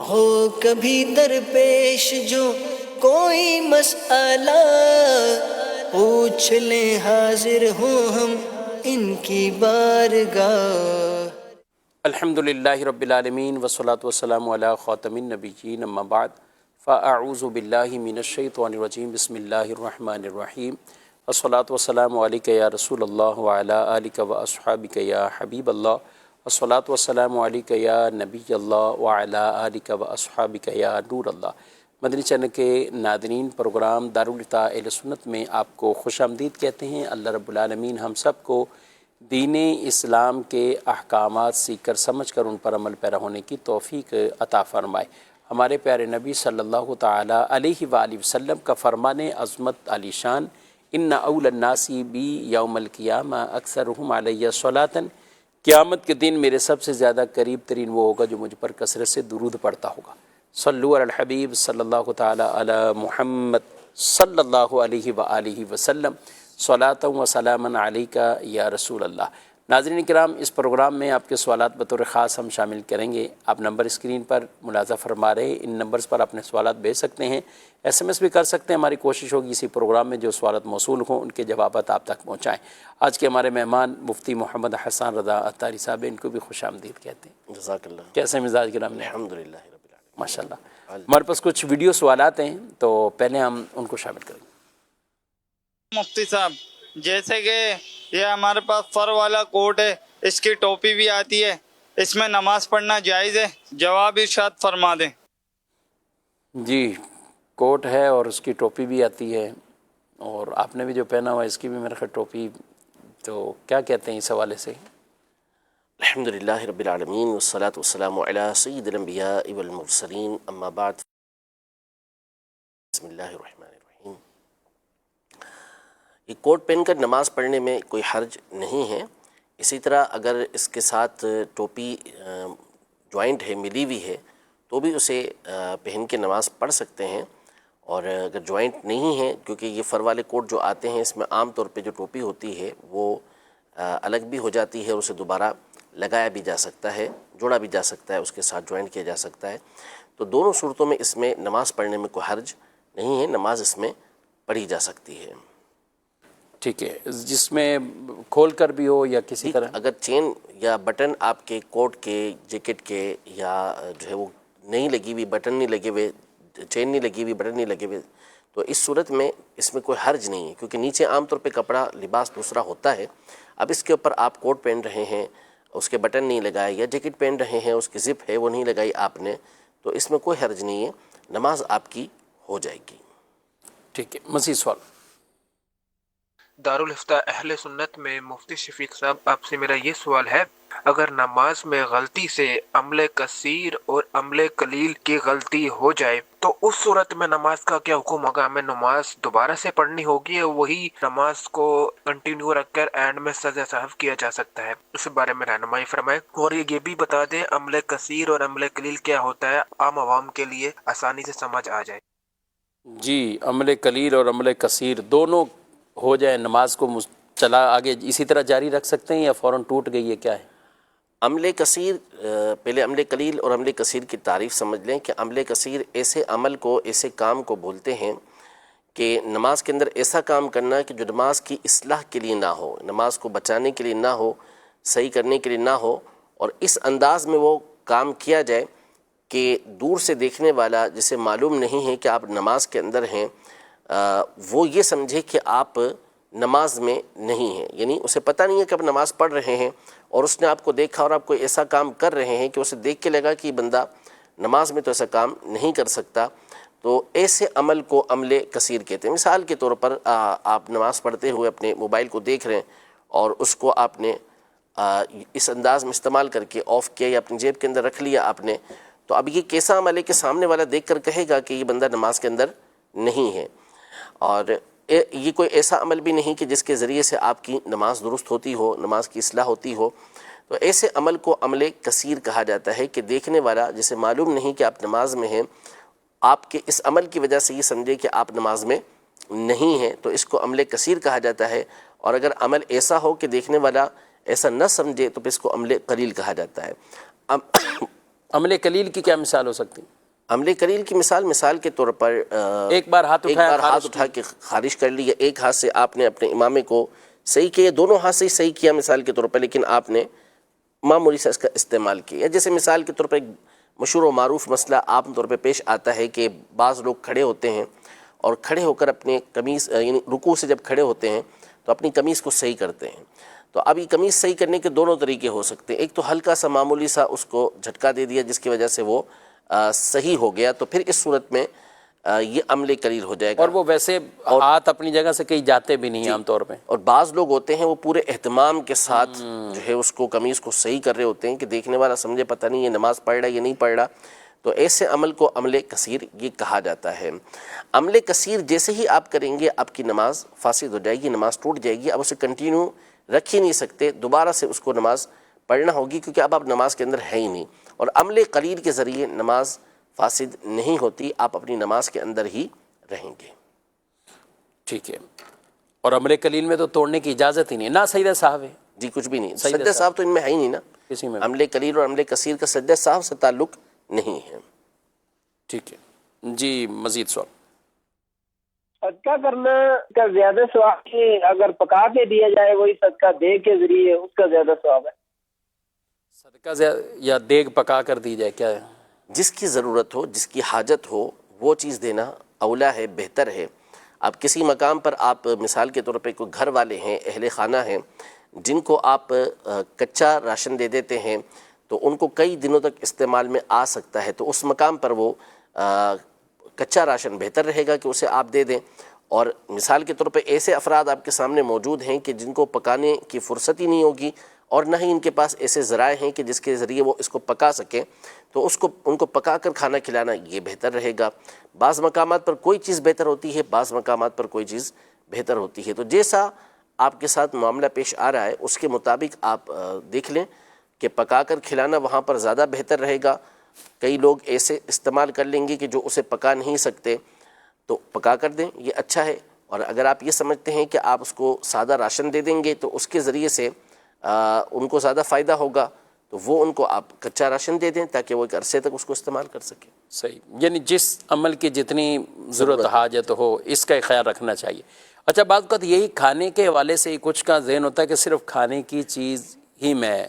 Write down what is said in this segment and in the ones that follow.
ہو کبھی درپیش جو کوئی مسئلہ، پوچھ لیں حاضر ہوں ہم ان کی بارگاہ۔ الحمدللہ رب العالمین والصلاة والسلام علی خاتم النبیین اما بعد فاعوذ باللہ من الشیطان الرجیم بسم اللہ الرحمن الرحیم والصلاة والسلام علیک یا رسول اللہ وعلی آلک و اصحابک یا حبیب اللہ والصلاة والسلام علیک یا نبی اللہ وعلی آلک و اصحابک یا نور اللہ۔ مدنی چینل کے ناظرین، پروگرام دارالفتاح اہل سنت میں آپ کو خوش آمدید کہتے ہیں۔ اللہ رب العالمین ہم سب کو دین اسلام کے احکامات سیکھ کر سمجھ کر ان پر عمل پیرا ہونے کی توفیق عطا فرمائے۔ ہمارے پیارے نبی صلی اللہ تعالی علیہ وآلہ وسلم کا فرمان عظمت علی شان، ان اول الناس بی یوم القیامہ اکثرہم علیہ صلاۃ، قیامت کے دن میرے سب سے زیادہ قریب ترین وہ ہوگا جو مجھ پر کثرت سے درود پڑھتا ہوگا۔ صلو علی الحبیب صلی اللہ تعالی علی محمد صلی اللہ علیہ وآلہ وسلم، صلاۃ و سلام علیک یا رسول اللہ۔ ناظرین کرام، اس پروگرام میں آپ کے سوالات بطور خاص ہم شامل کریں گے۔ آپ نمبر اسکرین پر ملاحظہ فرما رہے ہیں، ان نمبرز پر اپنے سوالات بھیج سکتے ہیں، ایس ایم ایس بھی کر سکتے ہیں۔ ہماری کوشش ہوگی اسی پروگرام میں جو سوالات موصول ہوں ان کے جوابات آپ تک پہنچائیں۔ آج کے ہمارے مہمان مفتی محمد حسان رضا عطاری صاحب، ان کو بھی خوش آمدید کہتے ہیں۔ جزاک اللہ۔ کیسے مزاج گرام نے؟ الحمدللہ رب العالمین، ماشاء اللہ۔ ہمارے پاس کچھ ویڈیو سوالات ہیں تو پہلے ہم ان کو شامل کریں گے۔ مفتی صاحب، جیسے کہ یہ ہمارے پاس فر والا کوٹ ہے، اس کی ٹوپی بھی آتی ہے، اس میں نماز پڑھنا جائز ہے؟ جواب ارشاد فرما دیں۔ جی، کوٹ ہے اور اس کی ٹوپی بھی آتی ہے، اور آپ نے بھی جو پہنا ہوا ہے اس کی بھی میرے خیال ٹوپی، تو کیا کہتے ہیں اس حوالے سے؟ الحمدللہ رب العالمین والصلاة والسلام علی سید الانبیاء والمرسلین، اما بعد، بسم اللہ الرحمن الرحیم۔ یہ کوٹ پہن کر نماز پڑھنے میں کوئی حرج نہیں ہے۔ اسی طرح اگر اس کے ساتھ ٹوپی جوائنٹ ہے، ملی ہوئی ہے، تو بھی اسے پہن کے نماز پڑھ سکتے ہیں۔ اور اگر جوائنٹ نہیں ہے، کیونکہ یہ فر والے کوٹ جو آتے ہیں اس میں عام طور پہ جو ٹوپی ہوتی ہے وہ الگ بھی ہو جاتی ہے، اور اسے دوبارہ لگایا بھی جا سکتا ہے، جوڑا بھی جا سکتا ہے، اس کے ساتھ جوائنٹ کیا جا سکتا ہے۔ تو دونوں صورتوں میں اس میں نماز پڑھنے میں کوئی حرج نہیں ہے، نماز اس میں پڑھی جا سکتی ہے۔ ٹھیک ہے، جس میں کھول کر بھی ہو یا کسی طرح؟ اگر چین یا بٹن آپ کے کوٹ کے، جیکٹ کے، یا جو ہے وہ نہیں لگی ہوئی، بٹن نہیں لگے ہوئے، چین نہیں لگی ہوئی، بٹن نہیں لگے ہوئے، تو اس صورت میں اس میں کوئی حرج نہیں ہے، کیونکہ نیچے عام طور پہ کپڑا لباس دوسرا ہوتا ہے۔ اب اس کے اوپر آپ کوٹ پہن رہے ہیں، اس کے بٹن نہیں لگائے، یا جیکٹ پہن رہے ہیں اس کی زپ ہے وہ نہیں لگائی آپ نے، تو اس میں کوئی حرج نہیں ہے، نماز آپ کی ہو جائے گی۔ ٹھیک ہے، مزید سوال۔ دارالفتاح اہل سنت میں مفتی شفیق صاحب، آپ سے میرا یہ سوال ہے، اگر نماز میں غلطی سے عمل کثیر اور عمل قلیل کی غلطی ہو جائے تو اس صورت میں نماز کا کیا حکم ہوگا؟ ہمیں نماز دوبارہ سے پڑھنی ہوگی یا وہی نماز کو کنٹینیو رکھ کر اینڈ میں سجدہ سہو کیا جا سکتا ہے؟ اس بارے میں رہنمائی فرمائیں، اور یہ بھی بتا دیں عمل کثیر اور عمل قلیل کیا ہوتا ہے، عام عوام کے لیے آسانی سے سمجھ آ جائے۔ جی، عمل قلیل اور عمل کثیر دونوں ہو جائے، نماز کو چلا آگے اسی طرح جاری رکھ سکتے ہیں یا فوراً ٹوٹ گئی ہے، کیا ہے؟ عمل کثیر، پہلے عمل قلیل اور عمل کثیر کی تعریف سمجھ لیں کہ عمل کثیر ایسے عمل کو، ایسے کام کو بولتے ہیں کہ نماز کے اندر ایسا کام کرنا کہ جو نماز کی اصلاح کے لیے نہ ہو، نماز کو بچانے کے لیے نہ ہو، صحیح کرنے کے لیے نہ ہو، اور اس انداز میں وہ کام کیا جائے کہ دور سے دیکھنے والا جسے معلوم نہیں ہے کہ آپ نماز کے اندر ہیں، وہ یہ سمجھے کہ آپ نماز میں نہیں ہیں، یعنی اسے پتہ نہیں ہے کہ آپ نماز پڑھ رہے ہیں، اور اس نے آپ کو دیکھا اور آپ کوئی ایسا کام کر رہے ہیں کہ اسے دیکھ کے لگا کہ یہ بندہ نماز میں تو ایسا کام نہیں کر سکتا، تو ایسے عمل کو عمل کثیر کہتے ہیں۔ مثال کے طور پر آپ نماز پڑھتے ہوئے اپنے موبائل کو دیکھ رہے ہیں اور اس کو آپ نے اس انداز میں استعمال کر کے آف کیا یا اپنی جیب کے اندر رکھ لیا آپ نے، تو اب یہ کیسا عمل ہے کہ سامنے والا دیکھ کر کہے گا کہ یہ بندہ نماز کے اندر نہیں ہے، اور یہ کوئی ایسا عمل بھی نہیں کہ جس کے ذریعے سے آپ کی نماز درست ہوتی ہو، نماز کی اصلاح ہوتی ہو، تو ایسے عمل کو عمل کثیر کہا جاتا ہے کہ دیکھنے والا جسے معلوم نہیں کہ آپ نماز میں ہیں، آپ کے اس عمل کی وجہ سے یہ سمجھے کہ آپ نماز میں نہیں ہیں، تو اس کو عمل کثیر کہا جاتا ہے۔ اور اگر عمل ایسا ہو کہ دیکھنے والا ایسا نہ سمجھے تو پھر اس کو عمل قلیل کہا جاتا ہے۔ عمل قلیل کی کیا مثال ہو سکتی؟ عمل قلیل کی مثال کے طور پر ایک بار ہاتھ اٹھا کے خارج کر لیا، ایک ہاتھ سے آپ نے اپنے امامے کو صحیح کیا، دونوں ہاتھ سے ہی صحیح کیا مثال کے طور پر، لیکن آپ نے معمولی سا اس کا استعمال کیا. جیسے مثال کے طور پر ایک مشہور و معروف مسئلہ عام طور پہ پیش آتا ہے کہ بعض لوگ کھڑے ہوتے ہیں اور کھڑے ہو کر اپنے قمیص یعنی رکوع سے جب کھڑے ہوتے ہیں تو اپنی قمیص کو صحیح کرتے ہیں. تو اب یہ قمیص صحیح کرنے کے دونوں طریقے ہو سکتے ہیں. ایک تو ہلکا سا معمولی سا اس کو جھٹکا دے دیا جس کی وجہ سے وہ صحیح ہو گیا، تو پھر اس صورت میں یہ عمل قلیل ہو جائے گا. اور وہ ویسے ہاتھ اپنی جگہ سے کہیں جاتے بھی نہیں عام طور پہ. اور بعض لوگ ہوتے ہیں وہ پورے اہتمام کے ساتھ جو ہے اس کو قمیص کو صحیح کر رہے ہوتے ہیں کہ دیکھنے والا سمجھے پتہ نہیں یہ نماز پڑھ رہا ہے یا نہیں پڑھ رہا. تو ایسے عمل کو عمل کثیر یہ کہا جاتا ہے. عمل کثیر جیسے ہی آپ کریں گے آپ کی نماز فاسد ہو جائے گی، نماز ٹوٹ جائے گی. اب اسے کنٹینیو رکھ ہی نہیں سکتے، دوبارہ سے اس کو نماز پڑھنا ہوگی کیونکہ اب آپ نماز کے اندر ہے ہی نہیں. اور عمل قلیل کے ذریعے نماز فاسد نہیں ہوتی، آپ اپنی نماز کے اندر ہی رہیں گے. ٹھیک ہے. اور عمل قلیل میں تو توڑنے کی اجازت ہی نہیں نہ سجدہ صاحب ہے. جی کچھ بھی نہیں، سجدہ صاحب تو ان میں ہے ہی نہیں نا. کسی میں عمل قلیل اور عمل کثیر کا سجدہ صاحب سے تعلق نہیں ہے. ٹھیک ہے جی. مزید سوال. صدقہ کرنا کا زیادہ ثواب ہے اگر پکا کے دیا جائے وہی صدقہ دیگ کے ذریعے اس کا زیادہ ثواب ہے؟ صدقہ یا دیگ پکا کر دی جائے کیا ہے؟ جس کی ضرورت ہو، جس کی حاجت ہو وہ چیز دینا اولا ہے، بہتر ہے. اب کسی مقام پر آپ مثال کے طور پہ کوئی گھر والے ہیں، اہل خانہ ہیں جن کو آپ کچا راشن دے دیتے ہیں تو ان کو کئی دنوں تک استعمال میں آ سکتا ہے، تو اس مقام پر وہ کچا راشن بہتر رہے گا کہ اسے آپ دے دیں. اور مثال کے طور پہ ایسے افراد آپ کے سامنے موجود ہیں کہ جن کو پکانے کی فرصت ہی نہیں ہوگی اور نہ ہی ان کے پاس ایسے ذرائع ہیں کہ جس کے ذریعے وہ اس کو پکا سکیں، تو ان کو پکا کر کھانا کھلانا یہ بہتر رہے گا. بعض مقامات پر کوئی چیز بہتر ہوتی ہے، بعض مقامات پر کوئی چیز بہتر ہوتی ہے. تو جیسا آپ کے ساتھ معاملہ پیش آ رہا ہے اس کے مطابق آپ دیکھ لیں کہ پکا کر کھلانا وہاں پر زیادہ بہتر رہے گا. کئی لوگ ایسے استعمال کر لیں گے کہ جو اسے پکا نہیں سکتے، تو پکا کر دیں یہ اچھا ہے. اور اگر آپ یہ سمجھتے ہیں کہ آپ اس کو سادہ راشن دے دیں گے تو اس کے ذریعے سے ان کو زیادہ فائدہ ہوگا، تو وہ ان کو آپ کچا راشن دے دیں تاکہ وہ ایک عرصے تک اس کو استعمال کر سکیں. صحیح. یعنی جس عمل کی جتنی ضرورت حاجت ہو اس کا خیال رکھنا چاہیے. اچھا بعض اوقات یہی کھانے کے حوالے سے کچھ کا ذہن ہوتا ہے کہ صرف کھانے کی چیز ہی میں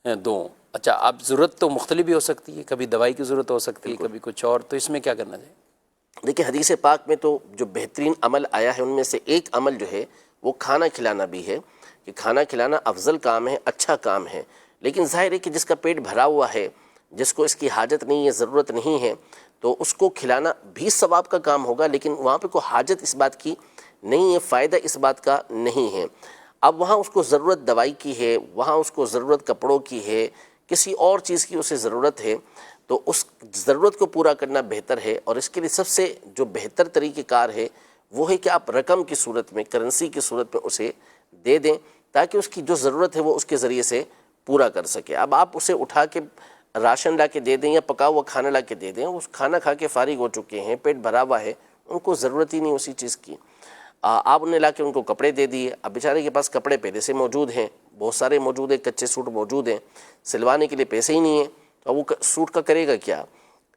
دوں. اچھا اب ضرورت تو مختلف بھی ہو سکتی ہے، کبھی دوائی کی ضرورت ہو سکتی ہے، کبھی کچھ اور، تو اس میں کیا کرنا چاہیے؟ دیکھیں حدیث پاک میں تو جو بہترین عمل آیا ہے ان میں سے ایک عمل جو ہے وہ کھانا کھلانا بھی ہے، کہ کھانا کھلانا افضل کام ہے، اچھا کام ہے. لیکن ظاہر ہے کہ جس کا پیٹ بھرا ہوا ہے، جس کو اس کی حاجت نہیں ہے، ضرورت نہیں ہے، تو اس کو کھلانا بھی ثواب کا کام ہوگا، لیکن وہاں پہ کوئی حاجت اس بات کی نہیں ہے، فائدہ اس بات کا نہیں ہے. اب وہاں اس کو ضرورت دوائی کی ہے، وہاں اس کو ضرورت کپڑوں کی ہے، کسی اور چیز کی اسے ضرورت ہے، تو اس ضرورت کو پورا کرنا بہتر ہے. اور اس کے لیے سب سے جو بہتر طریقہ کار ہے وہ ہے کہ آپ رقم کی صورت میں، کرنسی کی صورت میں اسے دے دیں تاکہ اس کی جو ضرورت ہے وہ اس کے ذریعے سے پورا کر سکے. اب آپ اسے اٹھا کے راشن لا کے دے دیں یا پکا ہوا کھانا لا کے دے دیں، اس کھانا کھا کے فارغ ہو چکے ہیں، پیٹ بھرا ہوا ہے، ان کو ضرورت ہی نہیں اسی چیز کی. آپ انہیں لا کے ان کو کپڑے دے دیے. اب بیچارے کے پاس کپڑے پہلے سے موجود ہیں، بہت سارے موجود ہیں، کچے سوٹ موجود ہیں، سلوانے کے لیے پیسے ہی نہیں ہیں، تو وہ سوٹ کا کرے گا کیا؟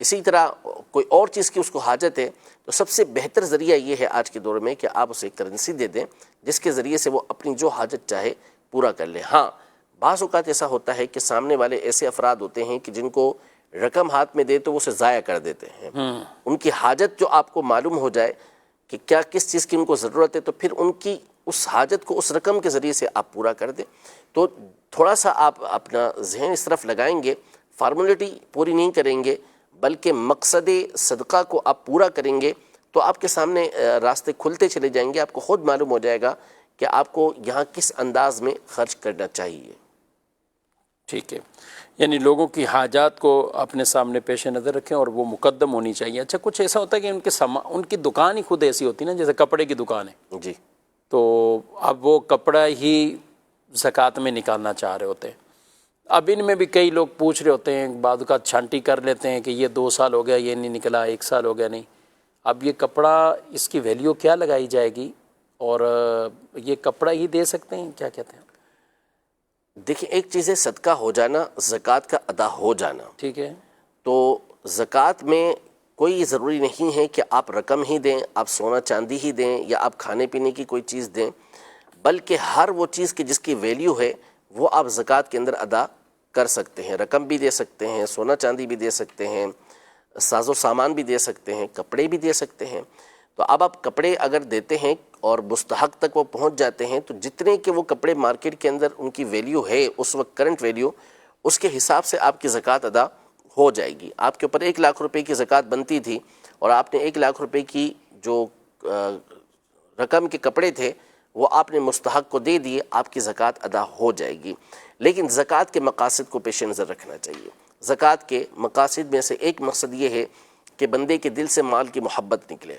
اسی طرح کوئی اور چیز کی اس کو حاجت ہے، تو سب سے بہتر ذریعہ یہ ہے آج کے دور میں کہ آپ اسے کرنسی دے دیں جس کے ذریعے سے وہ اپنی جو حاجت چاہے پورا کر لے. ہاں بعض اوقات ایسا ہوتا ہے کہ سامنے والے ایسے افراد ہوتے ہیں کہ جن کو رقم ہاتھ میں دے تو وہ اسے ضائع کر دیتے ہیں. ان کی حاجت جو آپ کو معلوم ہو جائے کہ کیا کس چیز کی ان کو ضرورت ہے، تو پھر ان کی اس حاجت کو اس رقم کے ذریعے سے آپ پورا کر دیں. تو تھوڑا سا آپ اپنا ذہن اس طرف لگائیں گے، فارمولیٹی پوری نہیں کریں گے بلکہ مقصد صدقہ کو آپ پورا کریں گے، تو آپ کے سامنے راستے کھلتے چلے جائیں گے. آپ کو خود معلوم ہو جائے گا کہ آپ کو یہاں کس انداز میں خرچ کرنا چاہیے. ٹھیک ہے. یعنی لوگوں کی حاجات کو اپنے سامنے پیش نظر رکھیں اور وہ مقدم ہونی چاہیے. اچھا کچھ ایسا ہوتا ہے کہ ان کی دکان ہی خود ایسی ہوتی ہے نا، جیسے کپڑے کی دکان ہے جی، تو اب وہ کپڑا ہی زکوٰۃ میں نکالنا چاہ رہے ہوتے ہیں. اب ان میں بھی کئی لوگ پوچھ رہے ہوتے ہیں، بعض اوقات چھانٹی کر لیتے ہیں کہ یہ 2 سال ہو گیا یہ نہیں نکلا، 1 سال ہو گیا نہیں. اب یہ کپڑا اس کی ویلیو کیا لگائی جائے گی، اور یہ کپڑا ہی دے سکتے ہیں، کیا کہتے ہیں؟ دیکھیں ایک چیز ہے صدقہ ہو جانا، زکوٰۃ کا ادا ہو جانا. ٹھیک ہے. تو زکوٰۃ میں کوئی ضروری نہیں ہے کہ آپ رقم ہی دیں، آپ سونا چاندی ہی دیں، یا آپ کھانے پینے کی کوئی چیز دیں، بلکہ ہر وہ چیز کی جس کی ویلیو ہے وہ آپ زکوٰۃ کے اندر ادا کر سکتے ہیں. رقم بھی دے سکتے ہیں، سونا چاندی بھی دے سکتے ہیں، ساز و سامان بھی دے سکتے ہیں، کپڑے بھی دے سکتے ہیں. تو اب آپ کپڑے اگر دیتے ہیں اور مستحق تک وہ پہنچ جاتے ہیں تو جتنے کہ وہ کپڑے مارکیٹ کے اندر ان کی ویلیو ہے اس وقت کرنٹ ویلیو، اس کے حساب سے آپ کی زکوٰۃ ادا ہو جائے گی. آپ کے اوپر 1 لاکھ روپے کی زکوٰۃ بنتی تھی اور آپ نے 1 لاکھ روپے کی جو رقم کے کپڑے تھے وہ آپ نے مستحق کو دے دیے، آپ کی زکوٰۃ ادا ہو جائے گی. لیکن زکوٰۃ کے مقاصد کو پیش نظر رکھنا چاہیے. زکوٰۃ کے مقاصد میں سے ایک مقصد یہ ہے کہ بندے کے دل سے مال کی محبت نکلے.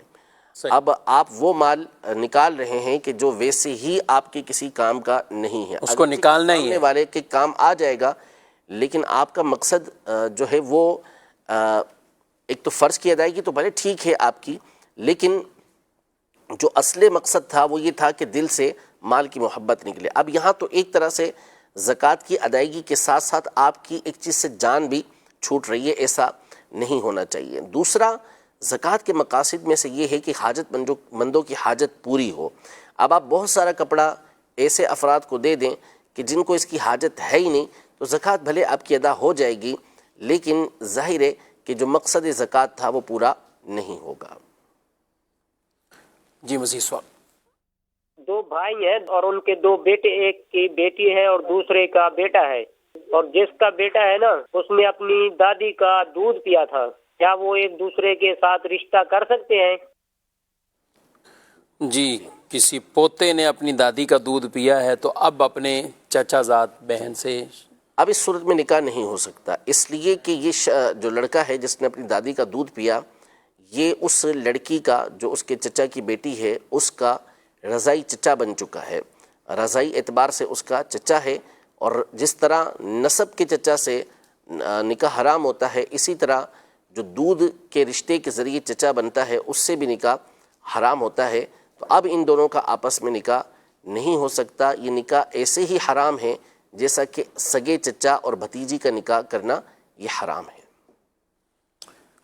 اب آپ وہ مال نکال رہے ہیں کہ جو ویسے ہی آپ کے کسی کام کا نہیں ہے، اس کو نکالنا ہی ہے، والے کے کام آ جائے گا، لیکن آپ کا مقصد جو ہے وہ ایک تو فرض کی ادائیگی تو بھلے ٹھیک ہے آپ کی، لیکن جو اصل مقصد تھا وہ یہ تھا کہ دل سے مال کی محبت نکلے. اب یہاں تو ایک طرح سے زکوٰۃ کی ادائیگی کے ساتھ ساتھ آپ کی ایک چیز سے جان بھی چھوٹ رہی ہے، ایسا نہیں ہونا چاہیے. دوسرا زکوٰۃ کے مقاصد میں سے یہ ہے کہ حاجت مندوں کی حاجت پوری ہو. اب آپ بہت سارا کپڑا ایسے افراد کو دے دیں کہ جن کو اس کی حاجت ہے ہی نہیں، تو زکوٰۃ بھلے آپ کی ادا ہو جائے گی لیکن ظاہر ہے کہ جو مقصد زکوٰۃ تھا وہ پورا نہیں ہوگا. جی مزید سوال. 2 بھائی ہیں اور ان کے 2 بیٹے، ایک کی بیٹی ہے اور دوسرے کا بیٹا ہے، اور جس کا بیٹا ہے نا اس نے اپنی دادی کا دودھ پیا تھا، کیا وہ ایک دوسرے کے ساتھ رشتہ کر سکتے ہیں؟ جی کسی پوتے نے اپنی دادی کا دودھ پیا ہے تو اب اپنے چچا زاد بہن سے اب اس صورت میں نکاح نہیں ہو سکتا، اس لیے کہ یہ جو لڑکا ہے جس نے اپنی دادی کا دودھ پیا، یہ اس لڑکی کا جو اس کے چچا کی بیٹی ہے اس کا رضائی چچا بن چکا ہے، رضائی اعتبار سے اس کا چچا ہے. اور جس طرح نسب کے چچا سے نکاح حرام ہوتا ہے، اسی طرح جو دودھ کے رشتے کے ذریعے چچا بنتا ہے اس سے بھی نکاح حرام ہوتا ہے. تو اب ان دونوں کا آپس میں نکاح نہیں ہو سکتا. یہ نکاح ایسے ہی حرام ہے جیسا کہ سگے چچا اور بھتیجی کا نکاح کرنا یہ حرام ہے.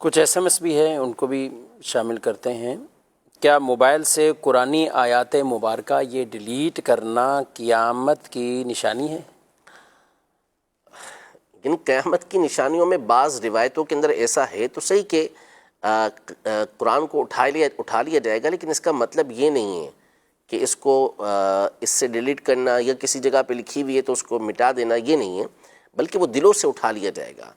کچھ SMS بھی ہے، ان کو بھی شامل کرتے ہیں. کیا موبائل سے قرآنی آیات مبارکہ یہ ڈیلیٹ کرنا قیامت کی نشانی ہے؟ ان قیامت کی نشانیوں میں بعض روایتوں کے اندر ایسا ہے تو صحیح کہ قرآن کو اٹھا لیا جائے گا، لیکن اس کا مطلب یہ نہیں ہے کہ اس کو اس سے ڈیلیٹ کرنا یا کسی جگہ پہ لکھی ہوئی ہے تو اس کو مٹا دینا، یہ نہیں ہے، بلکہ وہ دلوں سے اٹھا لیا جائے گا،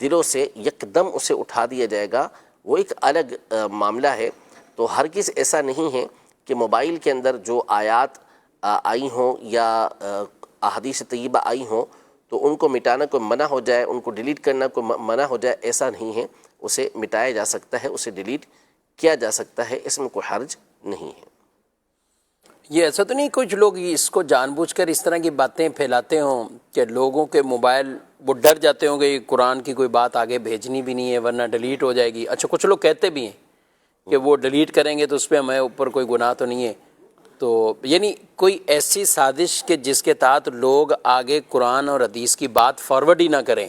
دلوں سے یکدم اسے اٹھا دیا جائے گا. وہ ایک الگ معاملہ ہے. تو ہرگز ایسا نہیں ہے کہ موبائل کے اندر جو آیات آئی ہوں یا احادیث طیبہ آئی ہوں تو ان کو مٹانا کوئی منع ہو جائے، ان کو ڈیلیٹ کرنا کوئی منع ہو جائے، ایسا نہیں ہے. اسے مٹایا جا سکتا ہے، اسے ڈیلیٹ کیا جا سکتا ہے، اس میں کوئی حرج نہیں ہے. یہ ایسا تو نہیں کچھ لوگ اس کو جان بوجھ کر اس طرح کی باتیں پھیلاتے ہوں کہ لوگوں کے موبائل وہ ڈر جاتے ہوں کہ قرآن کی کوئی بات آگے بھیجنی بھی نہیں ہے ورنہ ڈیلیٹ ہو جائے گی. اچھا کچھ لوگ کہتے بھی ہیں کہ وہ ڈیلیٹ کریں گے تو اس پہ ہمیں اوپر کوئی گناہ تو نہیں ہے. تو یعنی کوئی ایسی سازش کہ جس کے تحت لوگ آگے قرآن اور حدیث کی بات فارورڈ ہی نہ کریں،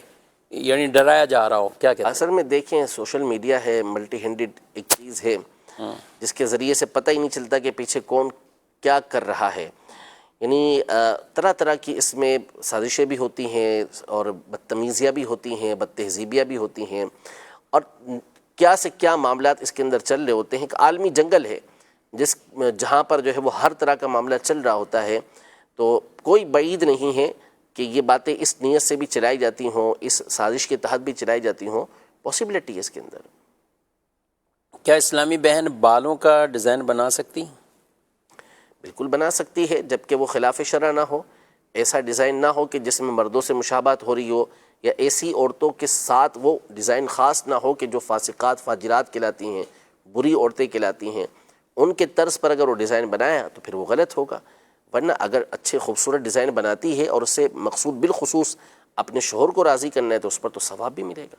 یعنی ڈرایا جا رہا ہو. کیا کہتے ہیں؟ اصل میں دیکھیں سوشل میڈیا ہے، ملٹی ہینڈڈ ایک چیز ہے جس کے ذریعے سے پتہ ہی نہیں چلتا کہ پیچھے کون کیا کر رہا ہے. یعنی طرح طرح کی اس میں سازشیں بھی ہوتی ہیں اور بدتمیزیاں بھی ہوتی ہیں، بد تہذیبیاں بھی ہوتی ہیں، اور کیا سے کیا معاملات اس کے اندر چل رہے ہوتے ہیں. ایک عالمی جنگل ہے جہاں پر جو ہے وہ ہر طرح کا معاملہ چل رہا ہوتا ہے. تو کوئی بعید نہیں ہے کہ یہ باتیں اس نیت سے بھی چلائی جاتی ہوں، اس سازش کے تحت بھی چلائی جاتی ہوں. پاسبلٹی ہے اس کے اندر. کیا اسلامی بہن بالوں کا ڈیزائن بنا سکتی؟ بالکل بنا سکتی ہے، جبکہ وہ خلاف شرع نہ ہو. ایسا ڈیزائن نہ ہو کہ جس میں مردوں سے مشابہت ہو رہی ہو، یا ایسی عورتوں کے ساتھ وہ ڈیزائن خاص نہ ہو کہ جو فاسقات فاجرات کہلاتی ہیں، بری عورتیں کہلاتی ہیں. ان کے طرز پر اگر وہ ڈیزائن بنایا تو پھر وہ غلط ہوگا. ورنہ اگر اچھے خوبصورت ڈیزائن بناتی ہے اور اس سے مقصود بالخصوص اپنے شوہر کو راضی کرنا ہے تو اس پر تو ثواب بھی ملے گا.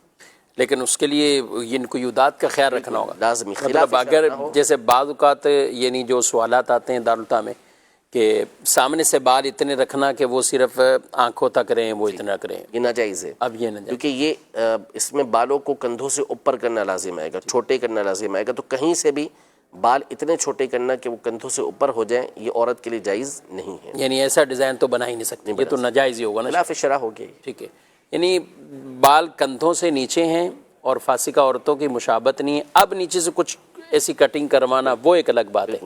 لیکن اس کے لیے ان قیودات کا خیال رکھنا ہوگا. لازمی مطلب اگر جیسے بعض اوقات یعنی جو سوالات آتے ہیں دارالفتا میں کہ سامنے سے بال اتنے رکھنا کہ وہ صرف آنکھوں تک رہیں، وہ اتنا رہیں، یہ ناجائز ہے، اب یہ نہ جائے. کیونکہ یہ اس میں بالوں کو کندھوں سے اوپر کرنا لازم آئے گا، چھوٹے کرنا لازم آئے گا، تو کہیں سے بھی بال اتنے چھوٹے کرنا کہ وہ کندھوں سے اوپر ہو جائیں، یہ عورت کے لیے جائز نہیں ہے، یعنی ایسا ڈیزائن تو بنا ہی نہیں سکتے، یہ تو ناجائز ہی ہوگا نا. خلاف شرع ہو گیا. ٹھیک ہے، یعنی بال کندھوں سے نیچے ہیں اور فاسقہ عورتوں کی مشابہت نہیں ہے. اب نیچے سے کچھ ایسی کٹنگ کروانا وہ ایک الگ بات ہے.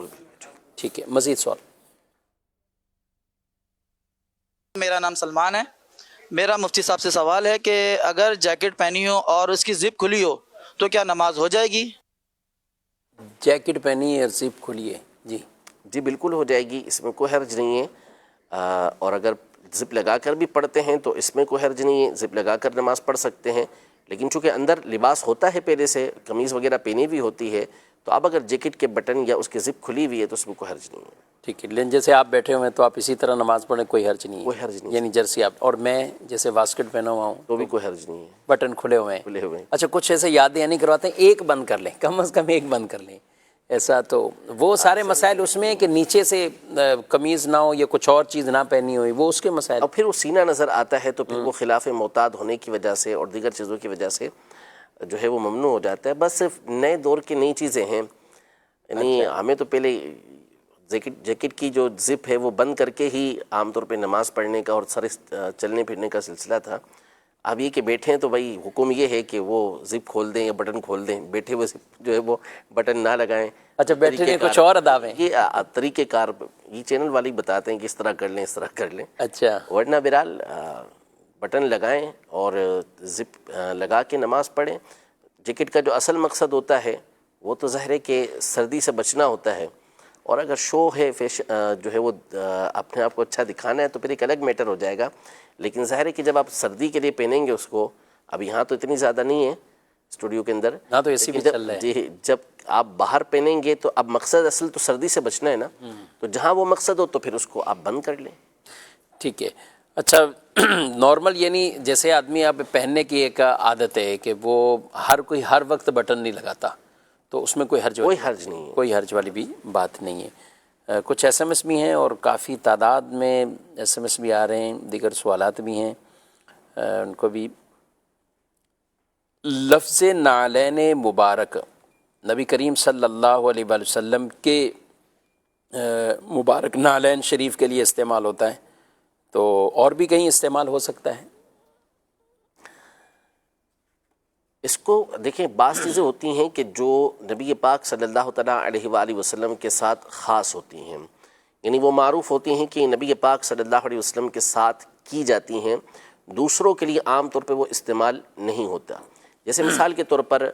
ٹھیک ہے، مزید سوال. میرا نام سلمان ہے. میرا مفتی صاحب سے سوال ہے کہ اگر جیکٹ پہنی ہو اور اس کی زپ کھلی ہو تو کیا نماز ہو جائے گی؟ جیکٹ پہنی ہے، زپ کھلی ہے، جی جی بالکل ہو جائے گی، اس میں کوئی حرج نہیں ہے. اور اگر زپ لگا کر بھی پڑھتے ہیں تو اس میں کوئی حرج نہیں ہے، زپ لگا کر نماز پڑھ سکتے ہیں. لیکن چونکہ اندر لباس ہوتا ہے پہلے سے، قمیض وغیرہ پہنی ہوئی ہوتی ہے، تو اب اگر جیکٹ کے بٹن یا اس کی زپ کھلی ہوئی ہے تو اس میں کوئی حرج نہیں ہے. ٹھیک ہے. لیکن جیسے آپ بیٹھے ہوئے ہیں تو آپ اسی طرح نماز پڑھیں، کوئی حرج نہیں ہے، کوئی حرج نہیں، یعنی جرسی آپ. اور میں جیسے واسکٹ پہنا ہوا ہوں تو بھی کوئی حرج نہیں ہے، بٹن کھلے ہوئے ہیں. کھلے ہوئے ہیں. اچھا، کچھ ایسے یاد دہانی کرواتے ہیں ایک بند کر لیں، کم از کم ایک بند کر لیں، ایسا تو وہ سارے مسائل اس میں کہ نیچے سے قمیض نہ ہو یا کچھ اور چیز نہ پہنی ہوئی، وہ اس کے مسائل. اور پھر وہ سینہ نظر آتا ہے تو پھر وہ خلاف معتاد ہونے کی وجہ سے اور دیگر چیزوں کی وجہ سے جو ہے وہ ممنوع ہو جاتا ہے. بس صرف نئے دور کی نئی چیزیں ہیں، یعنی ہمیں تو پہلے جیکٹ کی جو زپ ہے وہ بند کر کے ہی عام طور پہ نماز پڑھنے کا اور سر چلنے پھرنے کا سلسلہ تھا. اب یہ کہ بیٹھے ہیں تو بھائی حکم یہ ہے کہ وہ زپ کھول دیں یا بٹن کھول دیں، بیٹھے ہوئے جو ہے وہ بٹن نہ لگائیں. اچھا، بیٹھے میں کچھ اور اداب ہیں، یہ طریقہ کار یہ چینل والے بتاتے ہیں کہ اس طرح کر لیں، اس طرح کر لیں. اچھا، ورنہ بہرحال بٹن لگائیں اور زپ لگا کے نماز پڑھیں. جیکٹ کا جو اصل مقصد ہوتا ہے وہ تو ظاہر ہے کہ سردی سے بچنا ہوتا ہے، اور اگر شو ہے جو ہے وہ اپنے آپ کو اچھا دکھانا ہے تو پھر ایک الگ میٹر ہو جائے گا. لیکن ظاہر ہے کہ جب آپ سردی کے لیے پہنیں گے اس کو، اب یہاں تو اتنی زیادہ نہیں ہے اسٹوڈیو کے اندر، ہاں تو اسی بھی چل رہا ہے. جی جب آپ باہر پہنیں گے تو اب مقصد اصل تو سردی سے بچنا ہے نا، تو جہاں وہ مقصد ہو تو پھر اس کو آپ بند کر لیں. ٹھیک ہے. اچھا، نارمل یعنی جیسے آدمی آپ پہننے کی ایک عادت ہے کہ وہ کوئی ہر وقت بٹن نہیں لگاتا، تو اس میں کوئی حرج نہیں ہے، کوئی حرج والی بھی بات نہیں ہے. کچھ ایس ایم ایس بھی ہیں اور کافی تعداد میں ایس ایم ایس بھی آ رہے ہیں، دیگر سوالات بھی ہیں، ان کو بھی. لفظ نعلین مبارک نبی کریم صلی اللہ علیہ وآلہ وسلم کے مبارک نعلین شریف کے لیے استعمال ہوتا ہے، تو اور بھی کہیں استعمال ہو سکتا ہے؟ اس کو دیکھیں، بعض چیزیں ہوتی ہیں کہ جو نبی پاک صلی اللہ تعالیٰ علیہ وآلہ وسلم کے ساتھ خاص ہوتی ہیں، یعنی وہ معروف ہوتی ہیں کہ نبی پاک صلی اللہ علیہ وسلم کے ساتھ کی جاتی ہیں، دوسروں کے لیے عام طور پہ وہ استعمال نہیں ہوتا. جیسے مثال کے طور پر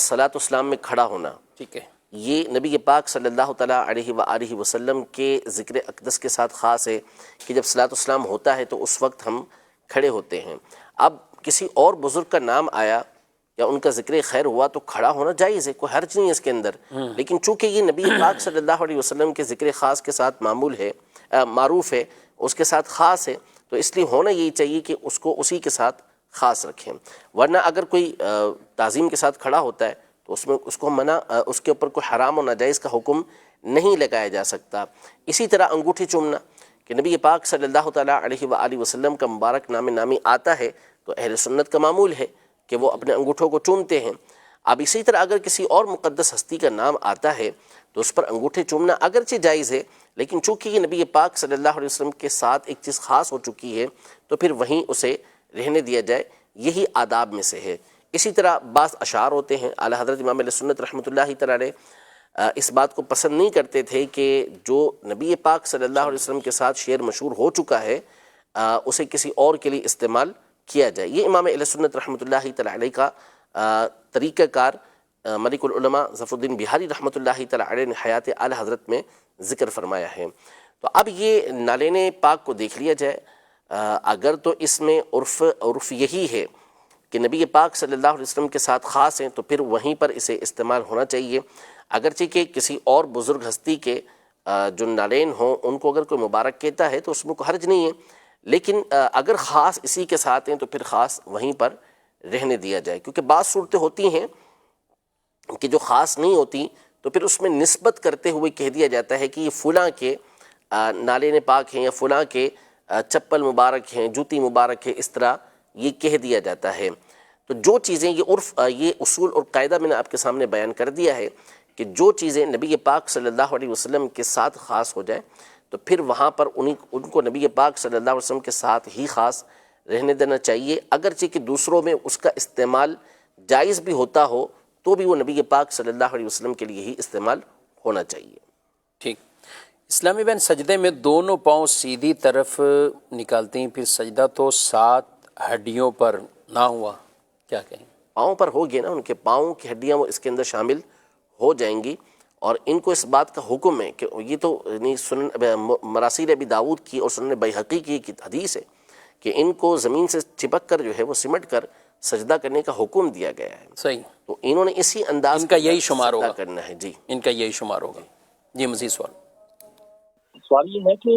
صلاۃ السلام میں کھڑا ہونا، ٹھیک ہے، یہ نبی پاک صلی اللہ تعالیٰ علیہ وآلہ وسلم کے ذکر اقدس کے ساتھ خاص ہے کہ جب صلاۃ السلام ہوتا ہے تو اس وقت ہم کھڑے ہوتے ہیں. اب کسی اور بزرگ کا نام آیا یا ان کا ذکر خیر ہوا تو کھڑا ہونا جائز ہے، کوئی حرج نہیں ہے اس کے اندر. لیکن چونکہ یہ نبی پاک صلی اللہ علیہ وسلم کے ذکر خاص کے ساتھ معروف ہے، اس کے ساتھ خاص ہے، تو اس لیے ہونا یہی چاہیے کہ اس کو اسی کے ساتھ خاص رکھیں. ورنہ اگر کوئی تعظیم کے ساتھ کھڑا ہوتا ہے تو اس میں اس کو منع، اس کے اوپر کوئی حرام و ناجائز کا حکم نہیں لگایا جا سکتا. اسی طرح انگوٹھی چومنا کہ نبی پاک صلی اللہ تعالیٰ علیہ وآلہ وسلم کا مبارک نام نامی آتا ہے تو اہل سنت کا معمول ہے کہ وہ اپنے انگوٹھوں کو چومتے ہیں. اب اسی طرح اگر کسی اور مقدس ہستی کا نام آتا ہے تو اس پر انگوٹھے چومنا اگرچہ جائز ہے، لیکن چونکہ یہ نبی پاک صلی اللہ علیہ وسلم کے ساتھ ایک چیز خاص ہو چکی ہے تو پھر وہیں اسے رہنے دیا جائے، یہی آداب میں سے ہے. اسی طرح بعض اشعار ہوتے ہیں، اعلیٰ حضرت امام اہل سنت رحمۃ اللہ تعالیٰ علیہ اس بات کو پسند نہیں کرتے تھے کہ جو نبی پاک صلی اللہ علیہ وسلم کے ساتھ شعر مشہور ہو چکا ہے اسے کسی اور کے لیے استعمال کیا جائے. یہ امام اہل سنت رحمۃ اللہ تعالیٰ علیہ کا طریقہ کار ملک العلماء ظفر الدین بہاری رحمۃ اللہ تعالیٰ علیہ نے حیات اعلیٰ حضرت میں ذکر فرمایا ہے. تو اب یہ نالین پاک کو دیکھ لیا جائے. اگر تو اس میں عرف یہی ہے کہ نبی پاک صلی اللہ علیہ وسلم کے ساتھ خاص ہیں تو پھر وہیں پر اسے استعمال ہونا چاہیے. اگرچہ کہ کسی اور بزرگ ہستی کے جو نالین ہوں ان کو اگر کوئی مبارک کہتا ہے تو اس میں کوئی حرج نہیں ہے، لیکن اگر خاص اسی کے ساتھ ہیں تو پھر خاص وہیں پر رہنے دیا جائے. کیونکہ بعض صورتیں ہوتی ہیں کہ جو خاص نہیں ہوتی تو پھر اس میں نسبت کرتے ہوئے کہہ دیا جاتا ہے کہ یہ فلاں کے نالے پاک ہیں یا فلاں کے چپل مبارک ہیں، جوتی مبارک ہے، اس طرح یہ کہہ دیا جاتا ہے۔ تو جو چیزیں یہ عرف، یہ اصول اور قاعدہ میں نے آپ کے سامنے بیان کر دیا ہے کہ جو چیزیں نبی پاک صلی اللہ علیہ وسلم کے ساتھ خاص ہو جائے تو پھر وہاں پر ان کو نبی پاک صلی اللہ علیہ وسلم کے ساتھ ہی خاص رہنے دینا چاہیے، اگرچہ کہ دوسروں میں اس کا استعمال جائز بھی ہوتا ہو تو بھی وہ نبی پاک صلی اللہ علیہ وسلم کے لیے ہی استعمال ہونا چاہیے۔ ٹھیک۔ اسلامی بہن سجدے میں دونوں پاؤں سیدھی طرف نکالتے ہیں، پھر سجدہ تو 7 ہڈیوں پر نہ ہوا، کیا کہیں؟ پاؤں پر ہو گیا نا، ان کے پاؤں کی ہڈیاں وہ اس کے اندر شامل ہو جائیں گی، اور ان کو اس بات کا حکم ہے کہ یہ تو مراسیل ابی داؤد کی اور سنن بیہقی کی حدیث ہے کہ ان کو زمین سے چپک کر جو ہے وہ سمٹ کر سجدہ کرنے کا حکم دیا گیا ہے۔ صحیح، تو انہوں نے اسی انداز ان کا یہی شمار سجدہ ہوگا کرنا ہے۔ جی ان کا یہی شمار ہوگا۔ جی مزید سوال۔ سوال یہ ہے کہ